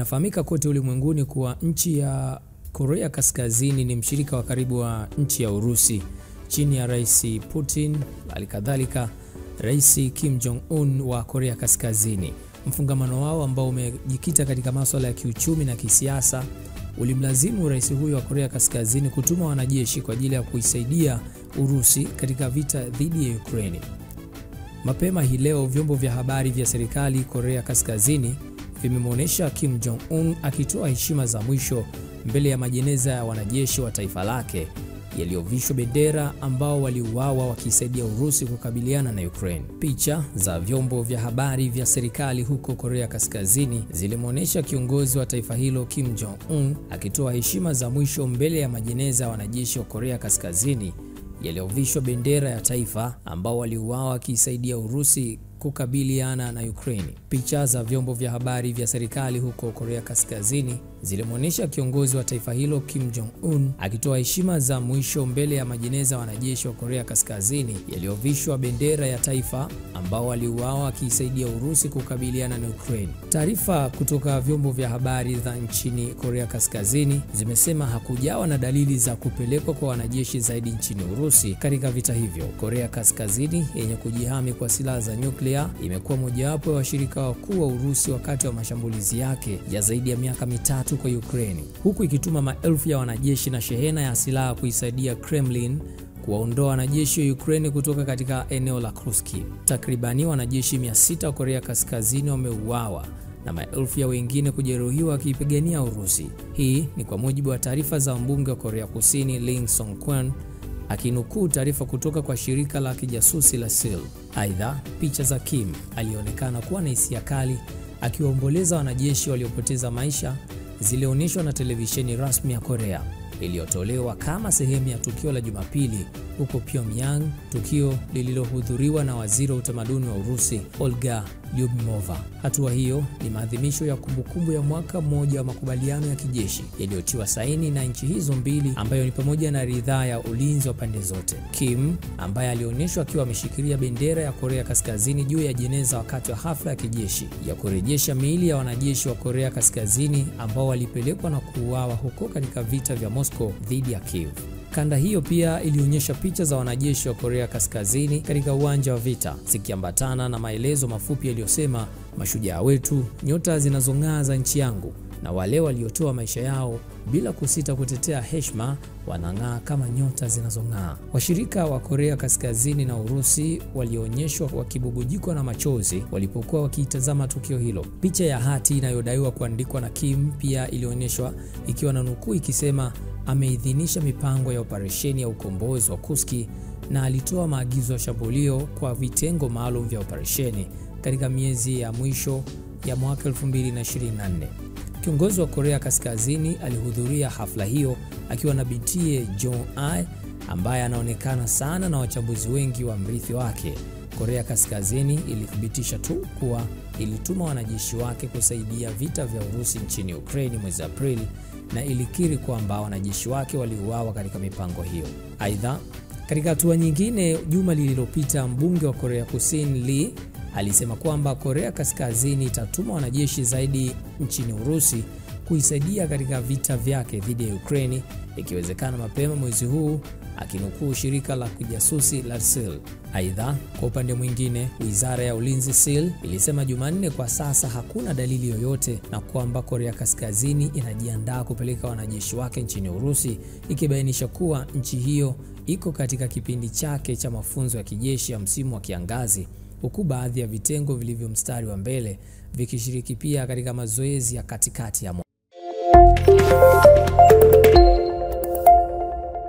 Inafahamika kote ulimwenguni kuwa nchi ya Korea Kaskazini ni mshirika wa karibu wa nchi ya Urusi chini ya Rais Putin, halikadhalika Rais Kim Jong-un wa Korea Kaskazini. Mfungamano wao ambao umejikita katika masuala ya kiuchumi na kisiasa ulimlazimu rais huyo wa Korea Kaskazini kutuma wanajeshi kwa ajili ya kuisaidia Urusi katika vita dhidi ya Ukraine. Mapema hii leo vyombo vya habari vya serikali Korea Kaskazini vimemwonyesha Kim Jong-un akitoa heshima za mwisho mbele ya majeneza ya wanajeshi wa taifa lake yaliyovishwa bendera ambao waliuawa wakisaidia Urusi kukabiliana na Ukraine. Picha za vyombo vya habari vya serikali huko Korea Kaskazini zilimwonyesha kiongozi wa taifa hilo Kim Jong-un akitoa heshima za mwisho mbele ya majeneza ya wanajeshi wa Korea Kaskazini yaliyovishwa bendera ya taifa ambao waliuawa wakisaidia Urusi kukabiliana na Ukraine. Picha za vyombo vya habari vya serikali huko Korea Kaskazini zilimwonyesha kiongozi wa taifa hilo Kim Jong-un akitoa heshima za mwisho mbele ya majeneza wanajeshi wa Korea Kaskazini yaliyovishwa bendera ya taifa ambao waliuawa wakisaidia Urusi kukabiliana na Ukraine. Taarifa kutoka vyombo vya habari za nchini Korea Kaskazini zimesema hakujawa na dalili za kupelekwa kwa wanajeshi zaidi nchini Urusi katika vita hivyo. Korea Kaskazini yenye kujihami kwa silaha za nyuklia imekuwa mojawapo ya washirika wakuu wa Urusi wakati wa mashambulizi yake ya zaidi ya miaka mitatu kwa Ukraine, huku ikituma maelfu ya wanajeshi na shehena ya silaha kuisaidia Kremlin kuwaondoa wanajeshi wa Ukraine kutoka katika eneo la Kursk. Takribani wanajeshi 600 wa Korea Kaskazini wameuawa na maelfu ya wengine kujeruhiwa wakipigania Urusi. Hii ni kwa mujibu wa taarifa za mbunge wa Korea Kusini Lee Song-kwan akinukuu taarifa kutoka kwa shirika la kijasusi la SEAL. Aidha, picha za Kim alionekana kuwa na hisia kali akiwaomboleza wanajeshi waliopoteza maisha zilionyeshwa na televisheni rasmi ya Korea iliyotolewa kama sehemu ya tukio la Jumapili huko Pyongyang, tukio lililohudhuriwa na waziri wa utamaduni wa Urusi Olga Lyubimova. Hatua hiyo ni maadhimisho ya kumbukumbu ya mwaka mmoja wa makubaliano ya kijeshi yaliyotiwa saini na nchi hizo mbili, ambayo ni pamoja na ridhaa ya ulinzi wa pande zote. Kim, ambaye alionyeshwa akiwa ameshikilia bendera ya Korea Kaskazini juu ya jeneza wakati wa hafla ya kijeshi ya kurejesha miili ya wanajeshi wa Korea Kaskazini ambao walipelekwa na kuuawa huko katika vita vya Moscow dhidi ya Kiev. Kanda hiyo pia ilionyesha picha za wanajeshi wa Korea Kaskazini katika uwanja wa vita zikiambatana na maelezo mafupi yaliyosema, mashujaa wetu, nyota zinazong'aa za nchi yangu, na wale waliotoa maisha yao bila kusita kutetea heshima wanang'aa kama nyota zinazong'aa. Washirika wa Korea Kaskazini na Urusi walionyeshwa wakibubujikwa na machozi walipokuwa wakiitazama tukio hilo. Picha ya hati inayodaiwa kuandikwa na Kim pia ilionyeshwa ikiwa na nukuu ikisema, ameidhinisha mipango ya operesheni ya ukombozi wa Kursk na alitoa maagizo ya shambulio kwa vitengo maalum vya operesheni katika miezi ya mwisho ya mwaka 2024. Kiongozi wa Korea Kaskazini alihudhuria hafla hiyo akiwa na bintiye Jong-ae ambaye anaonekana sana na wachambuzi wengi wa mrithi wake. Korea Kaskazini ilithibitisha tu kuwa ilituma wanajeshi wake kusaidia vita vya Urusi nchini Ukraine mwezi Aprili na ilikiri kwamba wanajeshi wake waliuawa katika mipango hiyo. Aidha, katika hatua nyingine, juma lililopita mbunge wa Korea Kusini Lee alisema kwamba Korea Kaskazini itatuma wanajeshi zaidi nchini Urusi kuisaidia katika vita vyake dhidi ya Ukraine ikiwezekana mapema mwezi huu, akinukuu shirika la kijasusi la SEAL. Aidha, kwa upande mwingine, wizara ya ulinzi SEAL ilisema Jumanne kwa sasa hakuna dalili yoyote na kwamba Korea Kaskazini inajiandaa kupeleka wanajeshi wake nchini Urusi, ikibainisha kuwa nchi hiyo iko katika kipindi chake cha mafunzo ya kijeshi ya msimu wa kiangazi, huku baadhi ya vitengo vilivyo mstari wa mbele vikishiriki pia katika mazoezi ya katikati ya mwaka.